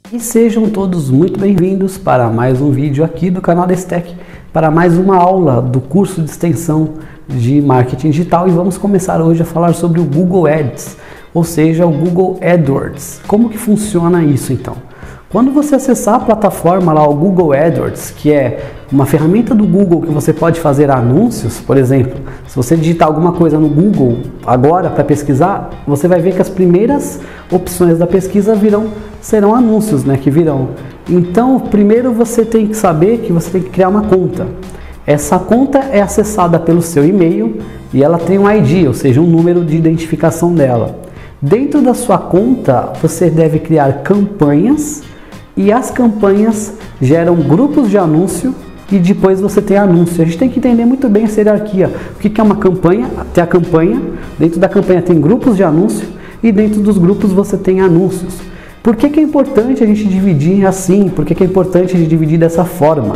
E sejam todos muito bem-vindos para mais um vídeo aqui do canal Destec, para mais uma aula do curso de extensão de marketing digital, e vamos começar hoje a falar sobre o Google Ads, ou seja, o Google AdWords. Como que funciona isso então? Quando você acessar a plataforma lá, o Google AdWords, que é uma ferramenta do Google que você pode fazer anúncios, por exemplo, se você digitar alguma coisa no Google agora para pesquisar, você vai ver que as primeiras opções da pesquisa serão anúncios, né, que virão. Então, primeiro você tem que saber que você tem que criar uma conta. Essa conta é acessada pelo seu e-mail e ela tem um ID, ou seja, um número de identificação dela. Dentro da sua conta, você deve criar campanhas, e as campanhas geram grupos de anúncio e depois você tem anúncio. A gente tem que entender muito bem essa hierarquia. O que é uma campanha? Tem a campanha, dentro da campanha tem grupos de anúncio e dentro dos grupos você tem anúncios. Por que é importante a gente dividir assim? Por que é importante a gente dividir dessa forma?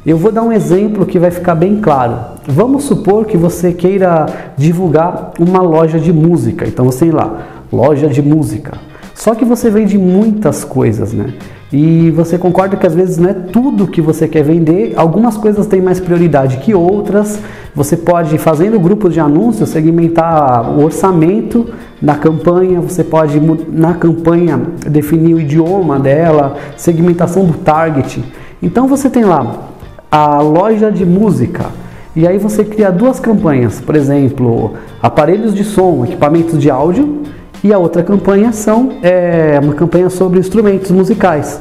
Eu vou dar um exemplo que vai ficar bem claro. Vamos supor que você queira divulgar uma loja de música. Então você tem lá, loja de música. Só que você vende muitas coisas, né? E você concorda que às vezes não é tudo que você quer vender, algumas coisas têm mais prioridade que outras. Você pode, fazendo grupos de anúncios, segmentar o orçamento da campanha, você pode, na campanha, definir o idioma dela, segmentação do target. Então você tem lá a loja de música, e aí você cria duas campanhas, por exemplo, aparelhos de som, equipamentos de áudio, e a outra campanha uma campanha sobre instrumentos musicais.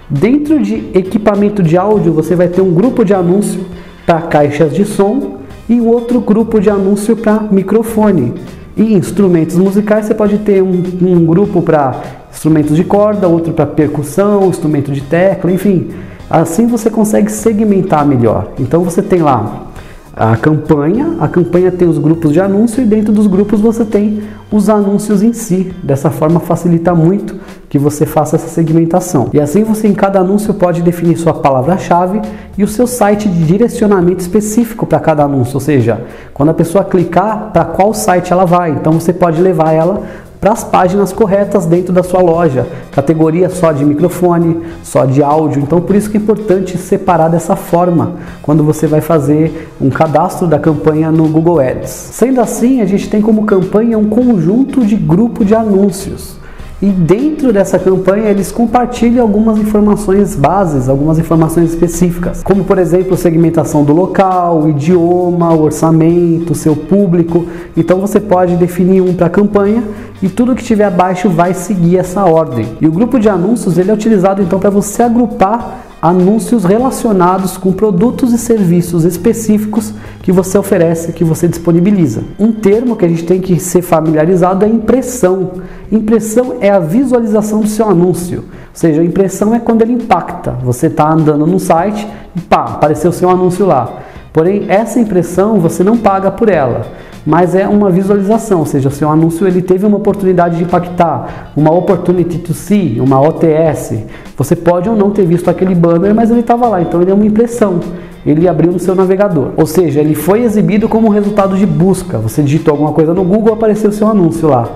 Dentro de equipamento de áudio, você vai ter um grupo de anúncio para caixas de som e outro grupo de anúncio para microfone. E instrumentos musicais, você pode ter um grupo para instrumentos de corda, outro para percussão, instrumento de tecla, enfim. Assim você consegue segmentar melhor. Então você tem lá a campanha tem os grupos de anúncio e dentro dos grupos você tem os anúncios em si. Dessa forma facilita muito que você faça essa segmentação. E assim você em cada anúncio pode definir sua palavra-chave e o seu site de direcionamento específico para cada anúncio. Ou seja, quando a pessoa clicar, para qual site ela vai. Então você pode levar ela para as páginas corretas dentro da sua loja, categoria só de microfone, só de áudio. Então por isso que é importante separar dessa forma quando você vai fazer um cadastro da campanha no Google Ads. Sendo assim, a gente tem como campanha um conjunto de grupo de anúncios. E dentro dessa campanha eles compartilham algumas informações bases, algumas informações específicas, como por exemplo segmentação do local, o idioma, o orçamento, o seu público. Então você pode definir um para a campanha e tudo que estiver abaixo vai seguir essa ordem. E o grupo de anúncios ele é utilizado então para você agrupar anúncios relacionados com produtos e serviços específicos que você oferece, que você disponibiliza. Um termo que a gente tem que ser familiarizado é impressão. Impressão é a visualização do seu anúncio, ou seja, a impressão é quando ele impacta. Você está andando no site e pá, apareceu o seu anúncio lá. Porém, essa impressão você não paga por ela, mas é uma visualização, ou seja, o seu anúncio ele teve uma oportunidade de impactar, uma opportunity to see, uma OTS. Você pode ou não ter visto aquele banner, mas ele estava lá, então ele é uma impressão. Ele abriu no seu navegador, ou seja, ele foi exibido como resultado de busca. Você digitou alguma coisa no Google, apareceu o seu anúncio lá.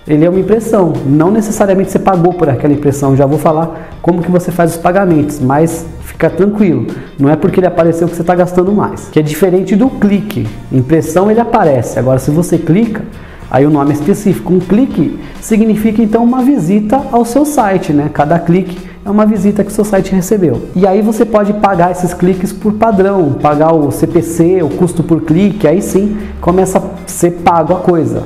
Ele é uma impressão, não necessariamente você pagou por aquela impressão. Já vou falar como que você faz os pagamentos, mas fica tranquilo, não é porque ele apareceu que você está gastando mais, que é diferente do clique. Impressão ele aparece, agora se você clica, aí o nome é específico. Um clique significa então uma visita ao seu site, né? Cada clique é uma visita que o seu site recebeu. E aí você pode pagar esses cliques por padrão, pagar o CPC, o custo por clique, aí sim começa a ser pago a coisa.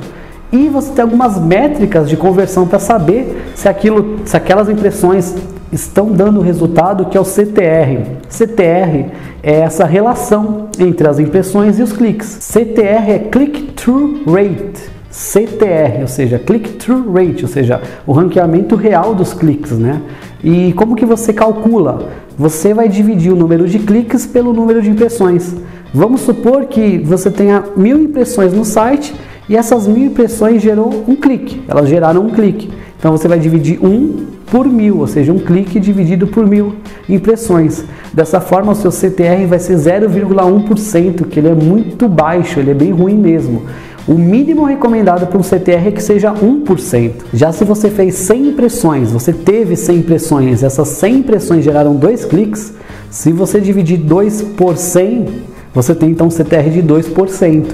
E você tem algumas métricas de conversão para saber se aquelas impressões estão dando resultado, que é o CTR. CTR é essa relação entre as impressões e os cliques. CTR é Click-Through Rate. CTR, ou seja, Click-Through Rate, ou seja, o ranqueamento real dos cliques, né? E como que você calcula? Você vai dividir o número de cliques pelo número de impressões. Vamos supor que você tenha 1000 impressões no site e essas 1000 impressões gerou um clique, elas geraram um clique. Então você vai dividir 1 por 1000, ou seja, um clique dividido por 1000 impressões. Dessa forma o seu CTR vai ser 0,1%, que ele é muito baixo, ele é bem ruim mesmo. O mínimo recomendado para um CTR é que seja 1%. Já se você fez 100 impressões, você teve 100 impressões, essas 100 impressões geraram 2 cliques, se você dividir 2 por 100, você tem então um CTR de 2%.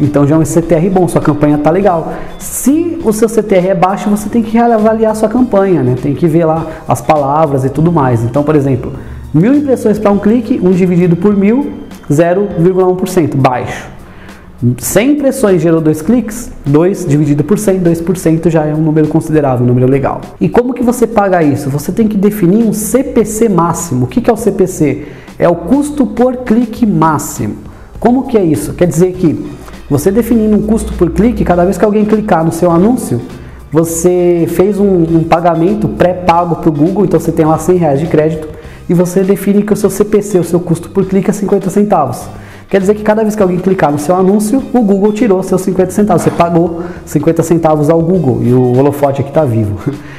Então já é um CTR bom, sua campanha está legal. Se o seu CTR é baixo, você tem que reavaliar sua campanha, né? Tem que ver lá as palavras e tudo mais. Então, por exemplo, 1000 impressões para um clique, 1 dividido por 1000, 0,1%, baixo. 100 impressões gerou 2 cliques, 2 dividido por 100, 2% já é um número considerável, um número legal. E como que você paga isso? Você tem que definir um CPC máximo. O que é o CPC? É o custo por clique máximo. Como que é isso? Quer dizer que você definindo um custo por clique, cada vez que alguém clicar no seu anúncio, você fez um pagamento pré-pago para o Google, então você tem lá R$100 de crédito, e você define que o seu CPC, o seu custo por clique, é 50 centavos. Quer dizer que cada vez que alguém clicar no seu anúncio, o Google tirou seus 50 centavos. Você pagou 50 centavos ao Google e o holofote aqui está vivo.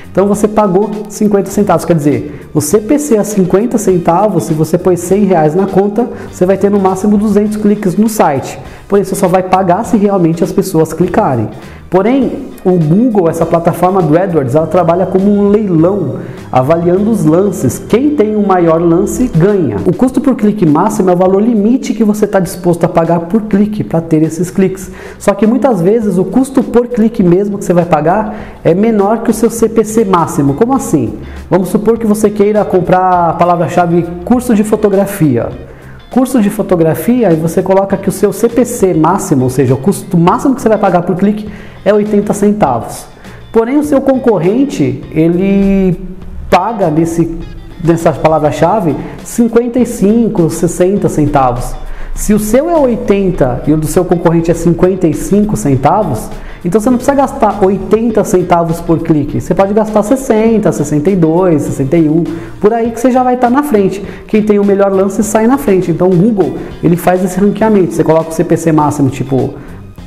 Então você pagou 50 centavos. Quer dizer, o CPC a 50 centavos, se você pôs R$100 na conta, você vai ter no máximo 200 cliques no site. Por isso, você só vai pagar se realmente as pessoas clicarem. Porém, o Google, essa plataforma do AdWords, ela trabalha como um leilão, avaliando os lances. Quem tem o maior lance ganha. O custo por clique máximo é o valor limite que você está disposto a pagar por clique para ter esses cliques. Só que muitas vezes o custo por clique mesmo que você vai pagar é menor que o seu CPC máximo. Como assim? Vamos supor que você queira comprar a palavra-chave curso de fotografia. Curso de fotografia, e você coloca que o seu CPC máximo, ou seja, o custo máximo que você vai pagar por clique é 80 centavos. Porém, o seu concorrente, ele paga nessa palavra-chave 55, 60 centavos. Se o seu é 80 e o do seu concorrente é 55 centavos, então você não precisa gastar 80 centavos por clique. Você pode gastar 60, 62, 61, por aí que você já vai estar na frente. Quem tem o melhor lance sai na frente. Então o Google, ele faz esse ranqueamento. Você coloca o CPC máximo tipo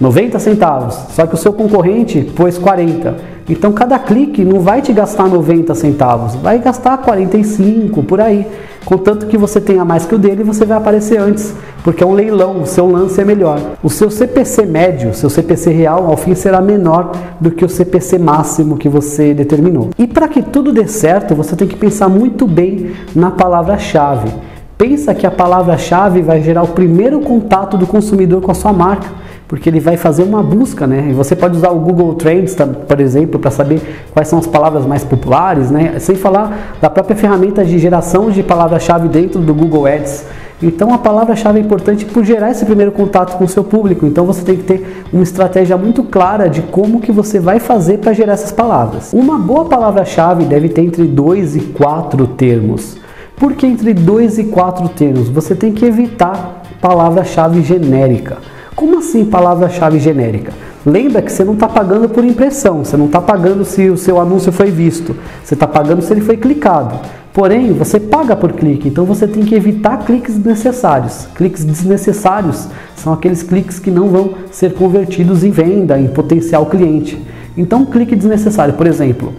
90 centavos, só que o seu concorrente pôs 40. Então cada clique não vai te gastar 90 centavos, vai gastar 45, por aí. Contanto que você tenha mais que o dele, você vai aparecer antes, porque é um leilão, o seu lance é melhor. O seu CPC médio, seu CPC real, ao fim será menor do que o CPC máximo que você determinou. E para que tudo dê certo, você tem que pensar muito bem na palavra-chave. Pensa que a palavra-chave vai gerar o primeiro contato do consumidor com a sua marca, porque ele vai fazer uma busca, né? E você pode usar o Google Trends, por exemplo, para saber quais são as palavras mais populares, né? Sem falar da própria ferramenta de geração de palavra-chave dentro do Google Ads. Então a palavra-chave é importante por gerar esse primeiro contato com o seu público. Então você tem que ter uma estratégia muito clara de como que você vai fazer para gerar essas palavras. Uma boa palavra-chave deve ter entre 2 e 4 termos. Por que entre 2 e 4 termos? Você tem que evitar palavra-chave genérica. Como assim palavra-chave genérica? Lembra que você não está pagando por impressão, você não está pagando se o seu anúncio foi visto, você está pagando se ele foi clicado. Porém, você paga por clique, então você tem que evitar cliques desnecessários. Cliques desnecessários são aqueles cliques que não vão ser convertidos em venda, em potencial cliente. Então, clique desnecessário, por exemplo,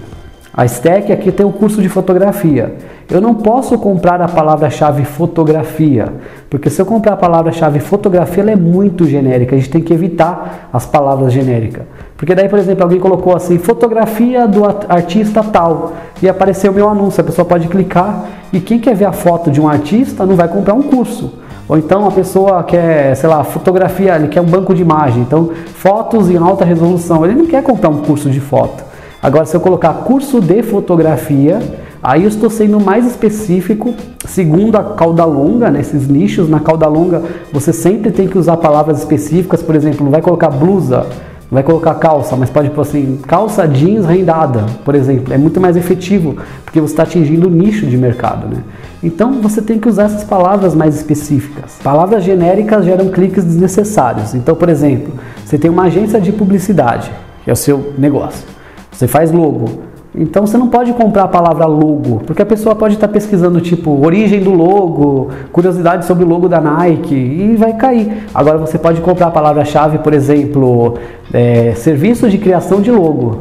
a Stack aqui tem o curso de fotografia. Eu não posso comprar a palavra-chave fotografia, porque se eu comprar a palavra-chave fotografia, ela é muito genérica. A gente tem que evitar as palavras genéricas. Porque daí, por exemplo, alguém colocou assim, fotografia do artista tal, e apareceu o meu anúncio. A pessoa pode clicar, e quem quer ver a foto de um artista não vai comprar um curso. Ou então a pessoa quer, sei lá, fotografia, ele quer um banco de imagem. Então, fotos em alta resolução. Ele não quer comprar um curso de foto. Agora, se eu colocar curso de fotografia, aí eu estou sendo mais específico, segundo a cauda longa, nesses nichos. Na cauda longa, você sempre tem que usar palavras específicas. Por exemplo, não vai colocar blusa, não vai colocar calça, mas pode pôr assim, calça jeans rendada, por exemplo. É muito mais efetivo, porque você está atingindo o nicho de mercado, né? Então, você tem que usar essas palavras mais específicas. Palavras genéricas geram cliques desnecessários. Então, por exemplo, você tem uma agência de publicidade, que é o seu negócio. Você faz logo. Então você não pode comprar a palavra logo, porque a pessoa pode estar pesquisando tipo origem do logo, curiosidade sobre o logo da Nike e vai cair. Agora você pode comprar a palavra-chave, por exemplo, serviço de criação de logo,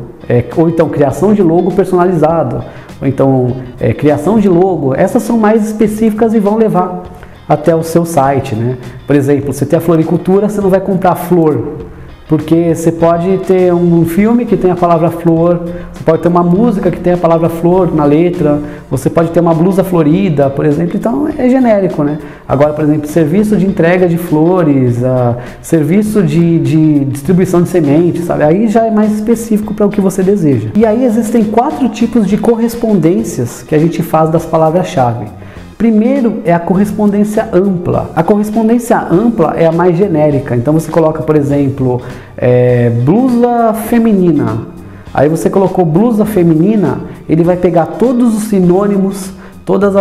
ou então criação de logo personalizado, ou então criação de logo. Essas são mais específicas e vão levar até o seu site, né? Por exemplo, você tem a floricultura, você não vai comprar flor. Porque você pode ter um filme que tem a palavra flor, você pode ter uma música que tem a palavra flor na letra, você pode ter uma blusa florida, por exemplo, então é genérico, né? Agora, por exemplo, serviço de entrega de flores, serviço de distribuição de sementes, sabe? Aí já é mais específico para o que você deseja. E aí existem 4 tipos de correspondências que a gente faz das palavras-chave. Primeiro é a correspondência ampla. A correspondência ampla é a mais genérica. Então você coloca, por exemplo, blusa feminina. Aí você colocou blusa feminina, ele vai pegar todos os sinônimos, todos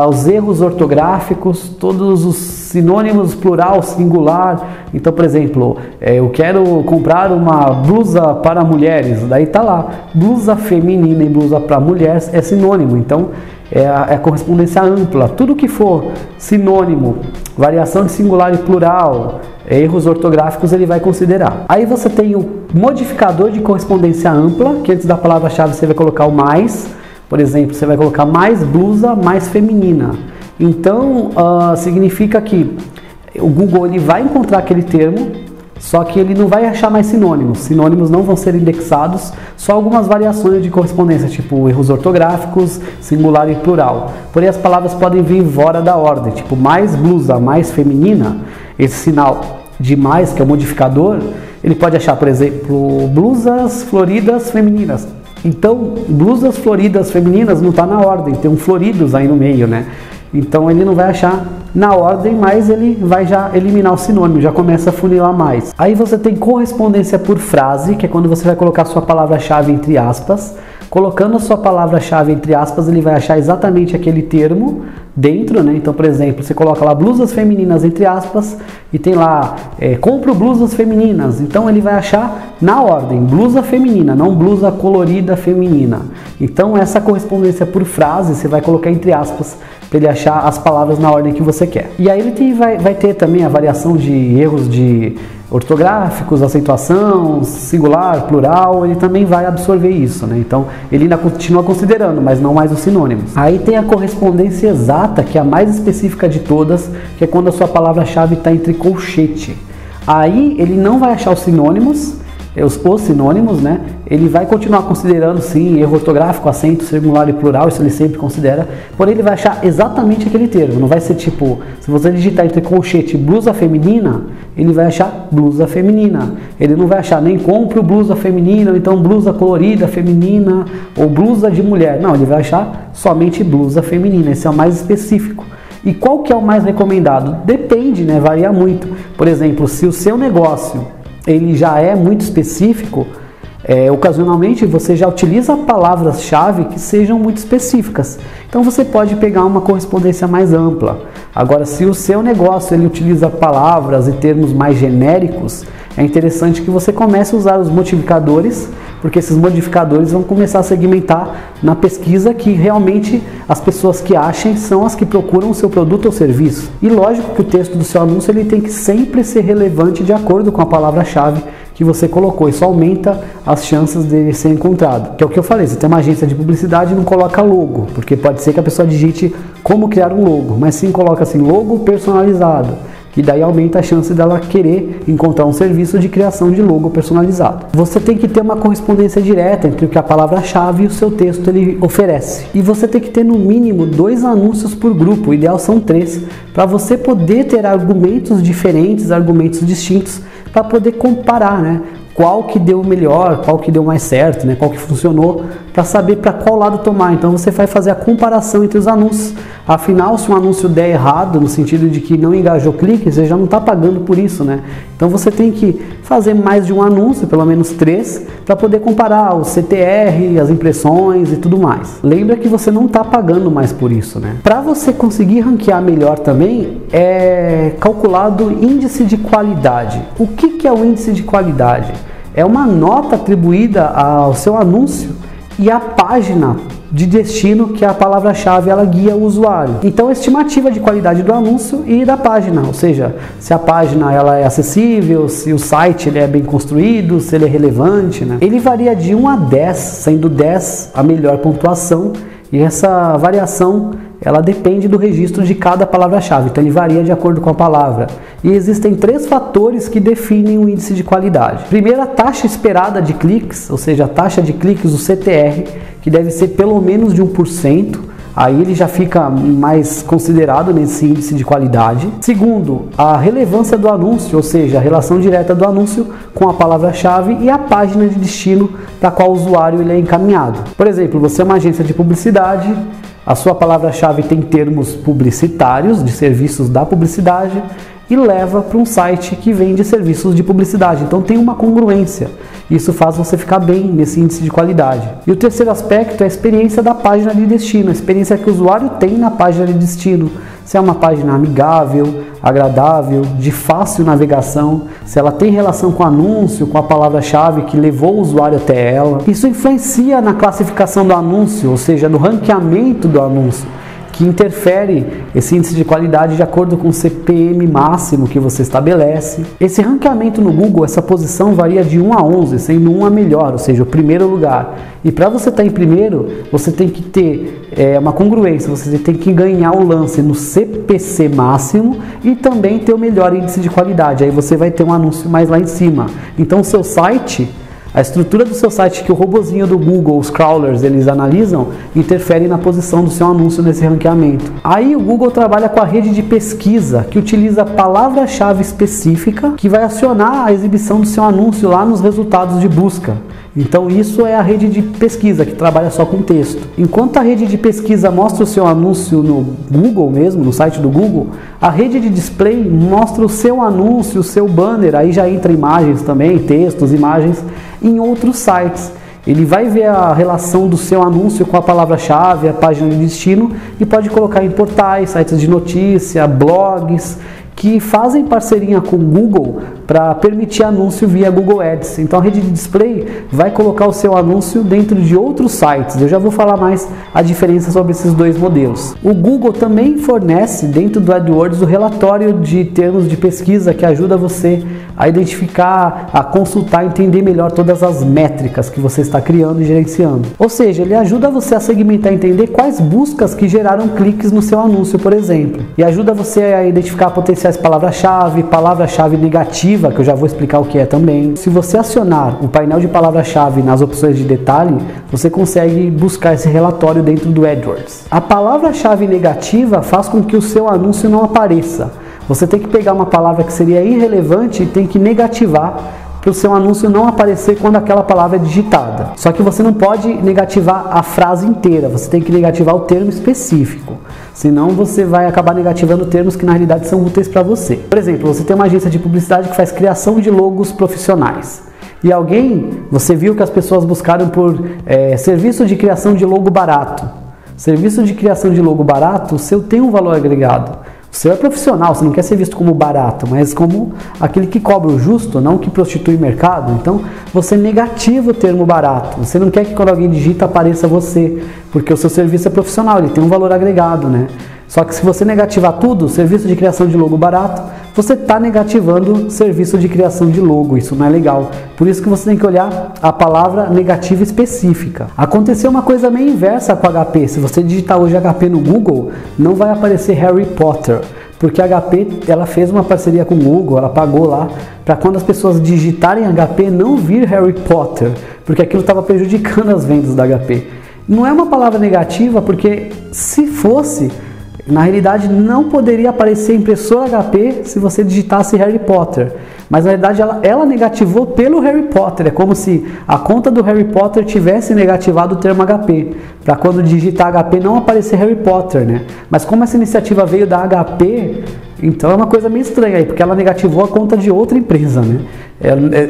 os erros ortográficos, todos os sinônimos plural, singular. Então, por exemplo, eu quero comprar uma blusa para mulheres. Daí tá lá, blusa feminina e blusa para mulheres é sinônimo. Então, é a correspondência ampla. Tudo que for sinônimo, variação de singular e plural, erros ortográficos, ele vai considerar. Aí você tem o modificador de correspondência ampla, que antes da palavra-chave você vai colocar o mais. Por exemplo, você vai colocar mais blusa, mais feminina. Então, significa que o Google ele vai encontrar aquele termo, só que ele não vai achar mais sinônimos. Sinônimos não vão ser indexados, só algumas variações de correspondência, tipo erros ortográficos, singular e plural. Porém, as palavras podem vir fora da ordem, tipo mais blusa, mais feminina. Esse sinal de mais, que é o modificador, ele pode achar, por exemplo, blusas floridas femininas. Então, blusas floridas femininas não está na ordem, tem um floridos aí no meio, né? Então ele não vai achar na ordem, mas ele vai já eliminar o sinônimo, já começa a funilar mais. Aí você tem correspondência por frase, que é quando você vai colocar sua palavra-chave entre aspas. Colocando a sua palavra-chave entre aspas, ele vai achar exatamente aquele termo dentro, né? Então, por exemplo, você coloca lá blusas femininas entre aspas e tem lá, compro blusas femininas. Então ele vai achar na ordem, blusa feminina, não blusa colorida feminina. Então essa correspondência por frase, você vai colocar entre aspas para ele achar as palavras na ordem que você quer. E aí ele vai ter também a variação de erros de ortográficos, acentuação, singular, plural, ele também vai absorver isso, né? Então ele ainda continua considerando, mas não mais os sinônimos. Aí tem a correspondência exata, que é a mais específica de todas, que é quando a sua palavra-chave está entre colchete. Aí ele não vai achar os sinônimos, os sinônimos, né? Ele vai continuar considerando sim, erro ortográfico, acento, singular e plural, isso ele sempre considera, porém ele vai achar exatamente aquele termo, não vai ser tipo, se você digitar entre colchete blusa feminina, ele vai achar blusa feminina, ele não vai achar nem compro blusa feminina, ou então blusa colorida feminina, ou blusa de mulher, não, ele vai achar somente blusa feminina, esse é o mais específico. E qual que é o mais recomendado? Depende, né? Varia muito. Por exemplo, se o seu negócio ele já é muito específico, ocasionalmente você já utiliza palavras-chave que sejam muito específicas. Então você pode pegar uma correspondência mais ampla. Agora, se o seu negócio ele utiliza palavras e termos mais genéricos, é interessante que você comece a usar os modificadores, porque esses modificadores vão começar a segmentar na pesquisa que realmente as pessoas que achem são as que procuram o seu produto ou serviço. E lógico que o texto do seu anúncio ele tem que sempre ser relevante de acordo com a palavra-chave que você colocou. Isso aumenta as chances dele ser encontrado. Que é o que eu falei, você tem uma agência de publicidade e não coloca logo, porque pode ser que a pessoa digite como criar um logo, mas sim coloca assim, logo personalizado, que daí aumenta a chance dela querer encontrar um serviço de criação de logo personalizado. Você tem que ter uma correspondência direta entre o que a palavra-chave e o seu texto ele oferece. E você tem que ter no mínimo 2 anúncios por grupo, o ideal são 3, para você poder ter argumentos diferentes, argumentos distintos, para poder comparar, né? Qual que deu melhor, qual que deu mais certo, né? Qual que funcionou, para saber para qual lado tomar. Então você vai fazer a comparação entre os anúncios. Afinal, se um anúncio der errado, no sentido de que não engajou clique, você já não está pagando por isso, né? Então você tem que fazer mais de um anúncio, pelo menos 3, para poder comparar o CTR, as impressões e tudo mais. Lembra que você não está pagando mais por isso, né? Para você conseguir ranquear melhor também, é calculado índice de qualidade. O que é o índice de qualidade? É uma nota atribuída ao seu anúncio e à página de destino que a palavra-chave ela guia o usuário. Então, a estimativa de qualidade do anúncio e da página, ou seja, se a página ela é acessível, se o site ele é bem construído, se ele é relevante, né? Ele varia de 1 a 10, sendo 10 a melhor pontuação, e essa variação ela depende do registro de cada palavra-chave, então ele varia de acordo com a palavra. E existem 3 fatores que definem o índice de qualidade. Primeiro, a taxa esperada de cliques, ou seja, a taxa de cliques, o CTR, que deve ser pelo menos de 1%. Aí ele já fica mais considerado nesse índice de qualidade. Segundo, a relevância do anúncio, ou seja, a relação direta do anúncio com a palavra-chave e a página de destino da qual o usuário ele é encaminhado. Por exemplo, você é uma agência de publicidade, a sua palavra-chave tem termos publicitários, de serviços da publicidade, e leva para um site que vende serviços de publicidade. Então tem uma congruência. Isso faz você ficar bem nesse índice de qualidade. E o terceiro aspecto é a experiência da página de destino, a experiência que o usuário tem na página de destino. Se é uma página amigável, agradável, de fácil navegação, se ela tem relação com o anúncio, com a palavra-chave que levou o usuário até ela. Isso influencia na classificação do anúncio, ou seja, no ranqueamento do anúncio, que interfere esse índice de qualidade de acordo com o CPM máximo que você estabelece. Esse ranqueamento no Google, essa posição varia de 1 a 11, sendo 1 a melhor, ou seja, o primeiro lugar. E para você estar em primeiro, você tem que ter uma congruência, você tem que ganhar o lance no CPC máximo e também ter o melhor índice de qualidade. Aí você vai ter um anúncio mais lá em cima. Então o seu site, a estrutura do seu site que o robozinho do Google, os crawlers, eles analisam, interfere na posição do seu anúncio nesse ranqueamento. Aí o Google trabalha com a rede de pesquisa, que utiliza palavra-chave específica, que vai acionar a exibição do seu anúncio lá nos resultados de busca. Então isso é a rede de pesquisa, que trabalha só com texto. Enquanto a rede de pesquisa mostra o seu anúncio no Google mesmo, no site do Google, a rede de display mostra o seu anúncio, o seu banner, aí já entra imagens também, textos, imagens, em outros sites. Ele vai ver a relação do seu anúncio com a palavra-chave, a página de destino, e pode colocar em portais, sites de notícia, blogs, que fazem parceria com o Google para permitir anúncio via Google Ads. Então a rede de display vai colocar o seu anúncio dentro de outros sites. Eu já vou falar mais a diferença sobre esses dois modelos. O Google também fornece dentro do AdWords o relatório de termos de pesquisa que ajuda você a identificar, a consultar, entender melhor todas as métricas que você está criando e gerenciando. Ou seja, ele ajuda você a segmentar e entender quais buscas que geraram cliques no seu anúncio, por exemplo. E ajuda você a identificar potenciais palavra-chave, palavra-chave negativa, que eu já vou explicar o que é também. Se você acionar o painel de palavra-chave nas opções de detalhe, você consegue buscar esse relatório dentro do AdWords. A palavra-chave negativa faz com que o seu anúncio não apareça. Você tem que pegar uma palavra que seria irrelevante e tem que negativar para o seu anúncio não aparecer quando aquela palavra é digitada. Só que você não pode negativar a frase inteira, você tem que negativar o termo específico. Senão você vai acabar negativando termos que na realidade são úteis para você. Por exemplo, você tem uma agência de publicidade que faz criação de logos profissionais. E você viu que as pessoas buscaram por serviço de criação de logo barato. Serviço de criação de logo barato, o seu tem um valor agregado. O seu é profissional, você não quer ser visto como barato, mas como aquele que cobra o justo, não que prostitui o mercado. Então, você negativa o termo barato. Você não quer que quando alguém digita apareça você, porque o seu serviço é profissional, ele tem um valor agregado, né? Só que se você negativar tudo, serviço de criação de logo barato, você está negativando serviço de criação de logo, isso não é legal. Por isso que você tem que olhar a palavra negativa específica. Aconteceu uma coisa meio inversa com a HP. Se você digitar hoje HP no Google, não vai aparecer Harry Potter, porque a HP ela fez uma parceria com o Google, ela pagou lá, para quando as pessoas digitarem HP não vir Harry Potter, porque aquilo estava prejudicando as vendas da HP. Não é uma palavra negativa, porque se fosse, na realidade não poderia aparecer impressora HP se você digitasse Harry Potter, mas na realidade ela negativou pelo Harry Potter. É como se a conta do Harry Potter tivesse negativado o termo HP, para quando digitar HP não aparecer Harry Potter, né? Mas como essa iniciativa veio da HP, então é uma coisa meio estranha aí, porque ela negativou a conta de outra empresa, né?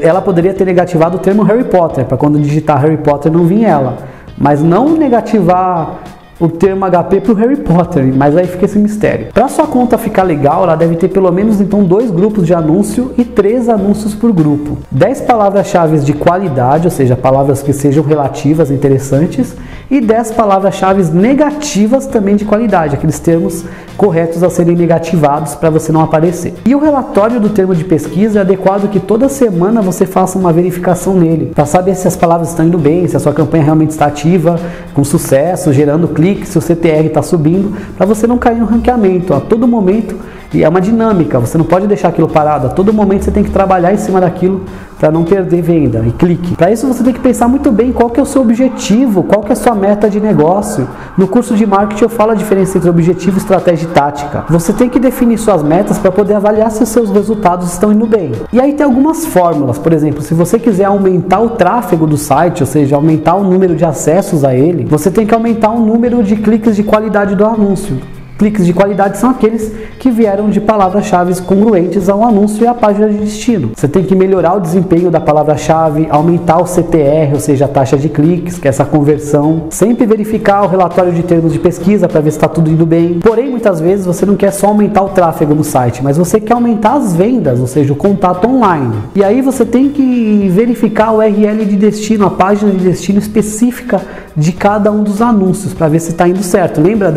Ela poderia ter negativado o termo Harry Potter, para quando digitar Harry Potter não vir ela, mas não negativar o termo HP para o Harry Potter, mas aí fica esse mistério. Para sua conta ficar legal, ela deve ter pelo menos então 2 grupos de anúncio e 3 anúncios por grupo. 10 palavras-chave de qualidade, ou seja, palavras que sejam relativas, interessantes, e 10 palavras-chave negativas também de qualidade, aqueles termos corretos a serem negativados para você não aparecer. E o relatório do termo de pesquisa é adequado que toda semana você faça uma verificação nele, para saber se as palavras estão indo bem, se a sua campanha realmente está ativa, com sucesso, gerando cliques, cliques, se o CTR está subindo, para você não cair no ranqueamento a todo momento. E é uma dinâmica, você não pode deixar aquilo parado, a todo momento você tem que trabalhar em cima daquilo para não perder venda e clique. Para isso você tem que pensar muito bem qual que é o seu objetivo, qual que é a sua meta de negócio. No curso de marketing eu falo a diferença entre objetivo, estratégia e tática. Você tem que definir suas metas para poder avaliar se os seus resultados estão indo bem. E aí tem algumas fórmulas, por exemplo, se você quiser aumentar o tráfego do site, ou seja, aumentar o número de acessos a ele, você tem que aumentar o número de cliques de qualidade do anúncio. Cliques de qualidade são aqueles que vieram de palavras-chave congruentes ao anúncio e à página de destino. Você tem que melhorar o desempenho da palavra-chave, aumentar o CTR, ou seja, a taxa de cliques, que é essa conversão. Sempre verificar o relatório de termos de pesquisa para ver se está tudo indo bem. Porém, muitas vezes você não quer só aumentar o tráfego no site, mas você quer aumentar as vendas, ou seja, o contato online. E aí você tem que verificar o URL de destino, a página de destino específica de cada um dos anúncios, para ver se está indo certo. Lembra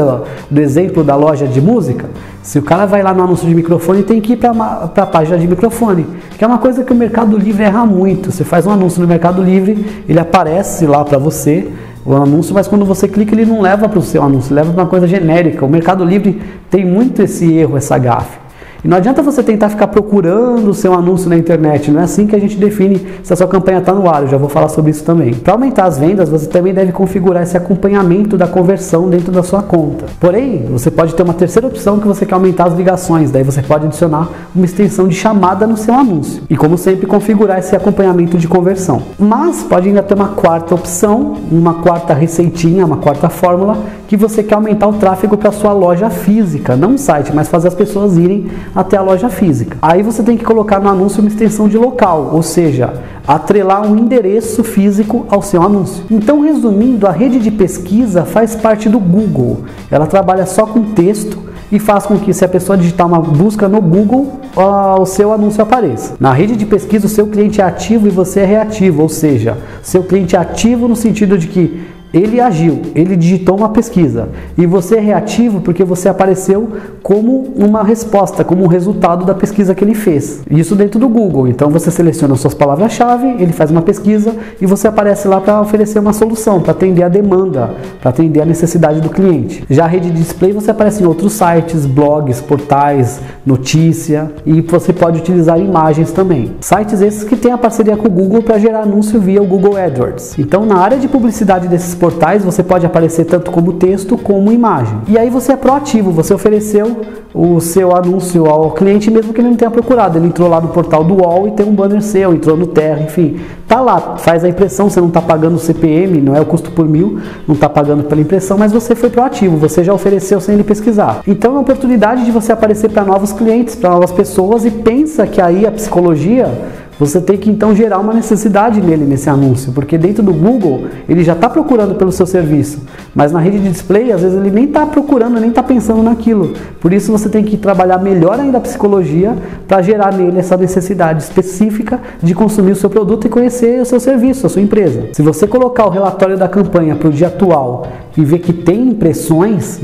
do exemplo da loja de música? Se o cara vai lá no anúncio de microfone, tem que ir para a página de microfone, que é uma coisa que o Mercado Livre erra muito. Você faz um anúncio no Mercado Livre, ele aparece lá para você, o anúncio, mas quando você clica ele não leva para o seu anúncio, leva para uma coisa genérica. O Mercado Livre tem muito esse erro, essa gafe. E não adianta você tentar ficar procurando o seu anúncio na internet, não é assim que a gente define se a sua campanha está no ar, eu já vou falar sobre isso também. Para aumentar as vendas, você também deve configurar esse acompanhamento da conversão dentro da sua conta. Porém, você pode ter uma terceira opção que você quer aumentar as ligações, daí você pode adicionar uma extensão de chamada no seu anúncio. E como sempre, configurar esse acompanhamento de conversão. Mas pode ainda ter uma quarta opção, uma quarta receitinha, uma quarta fórmula, que você quer aumentar o tráfego para a sua loja física, não um site, mas fazer as pessoas irem até a loja física. Aí você tem que colocar no anúncio uma extensão de local, ou seja, atrelar um endereço físico ao seu anúncio. Então, resumindo, a rede de pesquisa faz parte do Google. Ela trabalha só com texto e faz com que, se a pessoa digitar uma busca no Google, o seu anúncio apareça. Na rede de pesquisa, o seu cliente é ativo e você é reativo, ou seja, seu cliente é ativo no sentido de que ele agiu, ele digitou uma pesquisa e você é reativo porque você apareceu como uma resposta, como um resultado da pesquisa que ele fez. Isso dentro do Google. Então você seleciona suas palavras-chave, ele faz uma pesquisa e você aparece lá para oferecer uma solução, para atender a demanda, para atender a necessidade do cliente. Já a rede de display você aparece em outros sites, blogs, portais, notícia, e você pode utilizar imagens também. Sites esses que têm a parceria com o Google para gerar anúncio via o Google AdWords. Então, na área de publicidade desses portais, você pode aparecer tanto como texto como imagem. E aí você é proativo, você ofereceu o seu anúncio ao cliente mesmo que ele não tenha procurado. Ele entrou lá no portal do UOL e tem um banner seu, entrou no Terra, enfim. Tá lá, faz a impressão, você não está pagando o CPM, não é o custo por mil, não está pagando pela impressão, mas você foi proativo, você já ofereceu sem ele pesquisar. Então é uma oportunidade de você aparecer para novos clientes, para novas pessoas, e pensa que aí a psicologia, você tem que então gerar uma necessidade nele, nesse anúncio, porque dentro do Google ele já está procurando pelo seu serviço, mas na rede de display às vezes ele nem está procurando, nem está pensando naquilo. Por isso você tem que trabalhar melhor ainda a psicologia para gerar nele essa necessidade específica de consumir o seu produto e conhecer o seu serviço, a sua empresa. Se você colocar o relatório da campanha para o dia atual e ver que tem impressões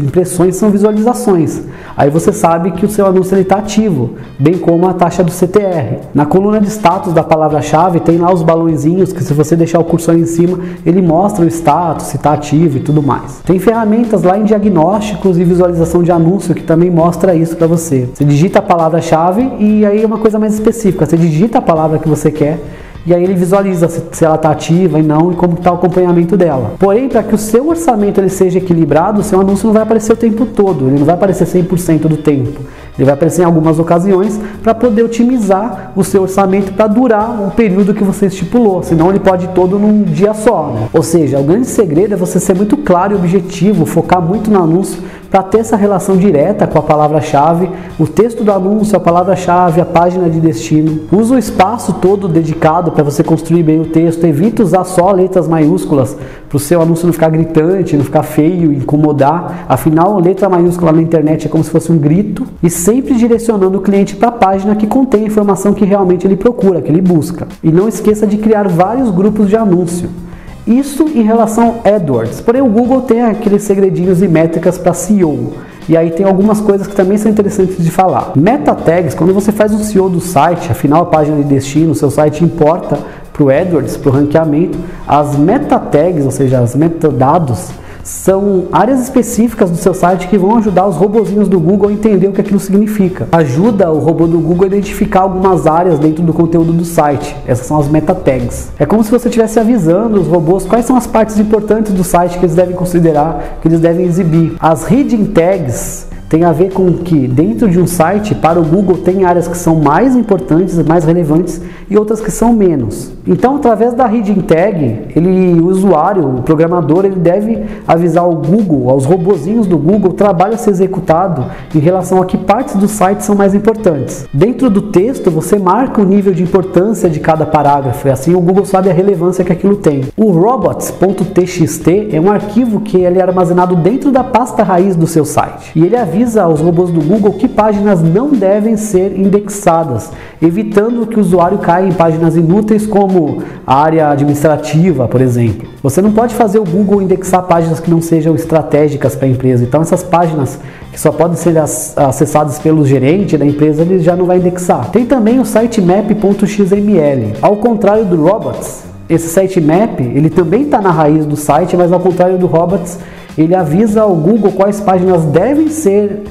são visualizações. Aí você sabe que o seu anúncio está ativo, bem como a taxa do CTR. Na coluna de status da palavra-chave tem lá os balãozinhos que, se você deixar o cursor em cima, ele mostra o status, se está ativo e tudo mais. Tem ferramentas lá em diagnósticos e visualização de anúncio que também mostra isso para você. Você digita a palavra-chave e aí é uma coisa mais específica. Você digita a palavra que você quer e aí ele visualiza se ela está ativa e não, e como está o acompanhamento dela. Porém, para que o seu orçamento ele seja equilibrado, o seu anúncio não vai aparecer o tempo todo, ele não vai aparecer 100% do tempo. Ele vai aparecer em algumas ocasiões para poder otimizar o seu orçamento para durar o período que você estipulou, senão ele pode ir todo num dia só, né? Ou seja, o grande segredo é você ser muito claro e objetivo, focar muito no anúncio para ter essa relação direta com a palavra-chave, o texto do anúncio, a palavra-chave, a página de destino. Usa o espaço todo dedicado para você construir bem o texto, evita usar só letras maiúsculas para o seu anúncio não ficar gritante, não ficar feio, incomodar. Afinal, letra maiúscula na internet é como se fosse um grito. E sempre direcionando o cliente para a página que contém a informação que realmente ele procura, que ele busca. E não esqueça de criar vários grupos de anúncio. Isso em relação ao AdWords. Porém, o Google tem aqueles segredinhos e métricas para SEO. E aí tem algumas coisas que também são interessantes de falar. Meta tags, quando você faz um SEO do site, afinal a página de destino, o seu site importa para o AdWords, para o ranqueamento. As meta tags, ou seja, as metadados, são áreas específicas do seu site que vão ajudar os robozinhos do Google a entender o que aquilo significa. Ajuda o robô do Google a identificar algumas áreas dentro do conteúdo do site. Essas são as meta tags. É como se você estivesse avisando os robôs quais são as partes importantes do site que eles devem considerar, que eles devem exibir. As hidden tags tem a ver com que dentro de um site, para o Google, tem áreas que são mais importantes, mais relevantes e outras que são menos. Então, através da hidden tag, o usuário, o programador, ele deve avisar ao Google, aos robozinhos do Google, o trabalho a ser executado em relação a que partes do site são mais importantes. Dentro do texto, você marca o nível de importância de cada parágrafo e assim o Google sabe a relevância que aquilo tem. O robots.txt é um arquivo que ele é armazenado dentro da pasta raiz do seu site e ele avisa aos robôs do Google que páginas não devem ser indexadas, evitando que o usuário caia em páginas inúteis como a área administrativa, por exemplo. Você não pode fazer o Google indexar páginas que não sejam estratégicas para a empresa, então essas páginas que só podem ser acessadas pelo gerente da empresa, ele já não vai indexar. Tem também o sitemap.xml. Ao contrário do robots, esse sitemap, ele também está na raiz do site, mas ao contrário do robots, ele avisa ao Google quais páginas devem ser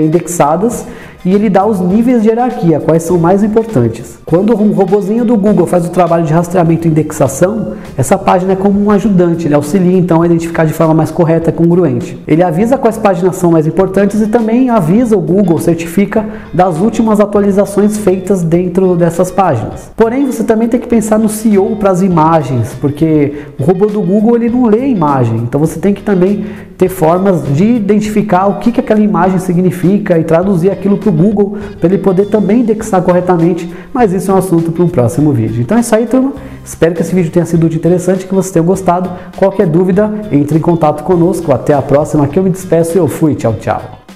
indexadas e ele dá os níveis de hierarquia, quais são mais importantes. Quando o robozinho do Google faz o trabalho de rastreamento e indexação, essa página é como um ajudante, ele auxilia então a identificar de forma mais correta e congruente. Ele avisa quais páginas são mais importantes e também avisa o Google, certifica das últimas atualizações feitas dentro dessas páginas. Porém, você também tem que pensar no SEO para as imagens, porque o robô do Google ele não lê a imagem, então você tem que também ter formas de identificar o que aquela imagem significa e traduzir aquilo para o Google, para ele poder também indexar corretamente, mas isso é um assunto para um próximo vídeo. Então é isso aí, turma. Espero que esse vídeo tenha sido interessante, que vocês tenham gostado. Qualquer dúvida, entre em contato conosco. Até a próxima. Aqui eu me despeço e eu fui. Tchau, tchau.